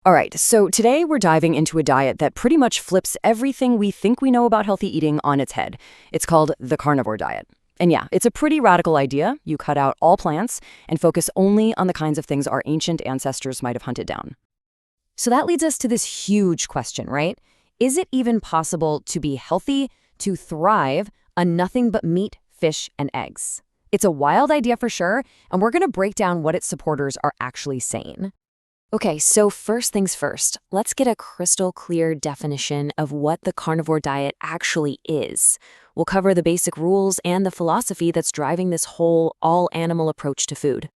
All right, so today we're diving into a diet that pretty much flips everything we think we know about healthy eating on its head. It's called the carnivore diet. And yeah, it's a pretty radical idea. You cut out all plants and focus only on the kinds of things our ancient ancestors might have hunted down. So that leads us to this huge question, right? Is it even possible to be healthy, to thrive on nothing but meat, fish, and eggs? It's a wild idea for sure, and we're going to break down what its supporters are actually saying. Okay, so first things first, let's get a crystal clear definition of what the carnivore diet actually is. We'll cover the basic rules and the philosophy that's driving this whole all-animal approach to food.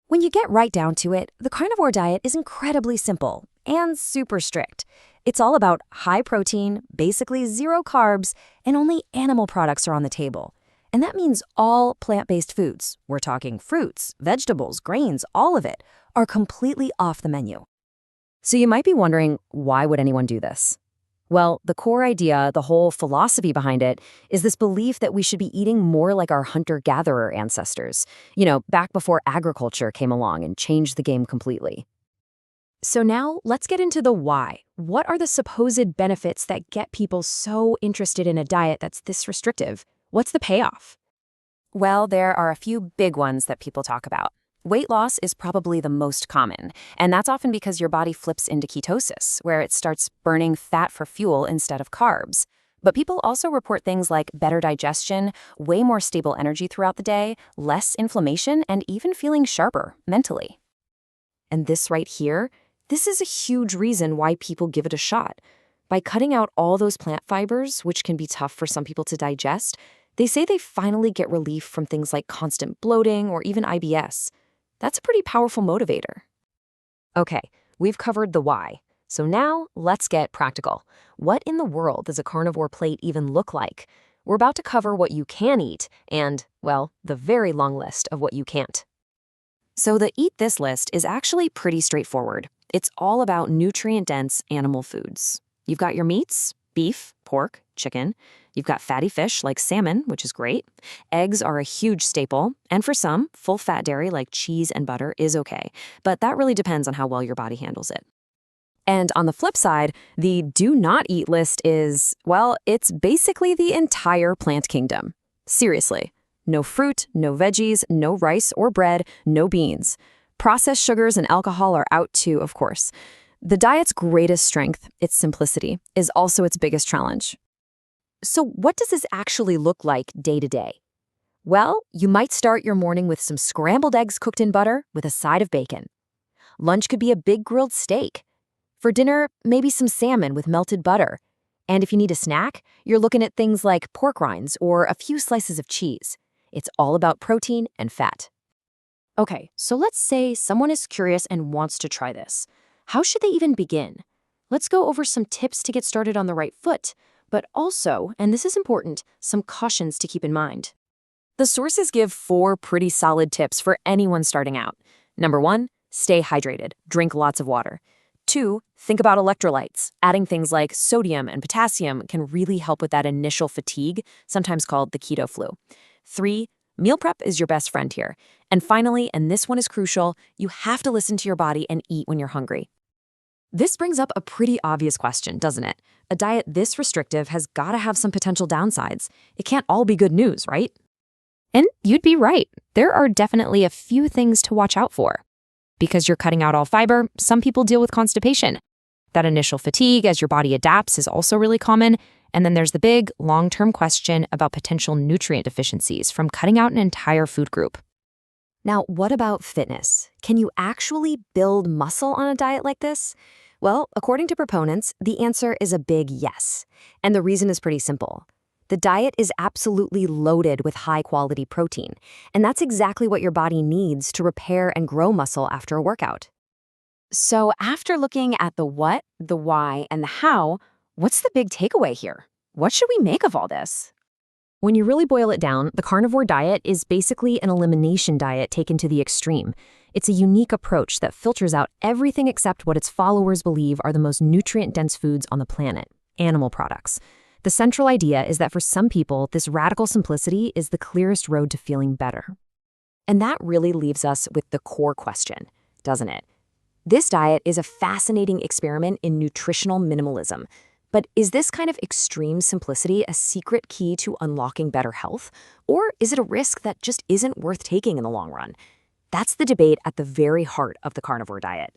When you get right down to it, the carnivore diet is incredibly simple and super strict. It's all about high protein, basically zero carbs, and only animal products are on the table. And that means all plant-based foods, we're talking fruits, vegetables, grains, all of it, are completely off the menu. So you might be wondering, why would anyone do this? Well, the core idea, the whole philosophy behind it, is this belief that we should be eating more like our hunter-gatherer ancestors, back before agriculture came along and changed the game completely. So now let's get into the why. What are the supposed benefits that get people so interested in a diet that's this restrictive? What's the payoff? Well, there are a few big ones that people talk about. Weight loss is probably the most common, and that's often because your body flips into ketosis, where it starts burning fat for fuel instead of carbs. But people also report things like better digestion, way more stable energy throughout the day, less inflammation, and even feeling sharper mentally. And this right here, this is a huge reason why people give it a shot. By cutting out all those plant fibers, which can be tough for some people to digest, they say they finally get relief from things like constant bloating or even IBS. That's a pretty powerful motivator. Okay, we've covered the why. So now let's get practical. What in the world does a carnivore plate even look like? We're about to cover what you can eat and, well, the very long list of what you can't. So the eat this list is actually pretty straightforward. It's all about nutrient-dense animal foods. You've got your meats, beef, pork, chicken. You've got fatty fish like salmon, which is great. Eggs are a huge staple, and for some, full-fat dairy like cheese and butter is okay, but that really depends on how well your body handles it. And on the flip side, the do not eat list is, well, it's basically the entire plant kingdom. Seriously. No fruit, no veggies, no rice or bread, no beans. Processed sugars and alcohol are out too, of course. The diet's greatest strength, its simplicity, is also its biggest challenge. So what does this actually look like day to day? Well, you might start your morning with some scrambled eggs cooked in butter with a side of bacon. Lunch could be a big grilled steak. For dinner, maybe some salmon with melted butter. And if you need a snack, you're looking at things like pork rinds or a few slices of cheese. It's all about protein and fat. Okay, so let's say someone is curious and wants to try this. How should they even begin? Let's go over some tips to get started on the right foot, but also, and this is important, some cautions to keep in mind. The sources give 4 pretty solid tips for anyone starting out. Number 1, stay hydrated, drink lots of water. 2, think about electrolytes. Adding things like sodium and potassium can really help with that initial fatigue, sometimes called the keto flu. 3, meal prep is your best friend here. And finally, and this one is crucial, you have to listen to your body and eat when you're hungry. This brings up a pretty obvious question, doesn't it? A diet this restrictive has got to have some potential downsides. It can't all be good news, right? And you'd be right. There are definitely a few things to watch out for. Because you're cutting out all fiber, some people deal with constipation. That initial fatigue as your body adapts is also really common. And then there's the big, long-term question about potential nutrient deficiencies from cutting out an entire food group. Now, what about fitness? Can you actually build muscle on a diet like this? Well, according to proponents, the answer is a big yes. And the reason is pretty simple. The diet is absolutely loaded with high-quality protein, and that's exactly what your body needs to repair and grow muscle after a workout. So after looking at the what, the why, and the how, what's the big takeaway here? What should we make of all this? When you really boil it down, the carnivore diet is basically an elimination diet taken to the extreme. It's a unique approach that filters out everything except what its followers believe are the most nutrient-dense foods on the planet, animal products. The central idea is that for some people, this radical simplicity is the clearest road to feeling better. And that really leaves us with the core question, doesn't it? This diet is a fascinating experiment in nutritional minimalism. But is this kind of extreme simplicity a secret key to unlocking better health? Or is it a risk that just isn't worth taking in the long run? That's the debate at the very heart of the carnivore diet.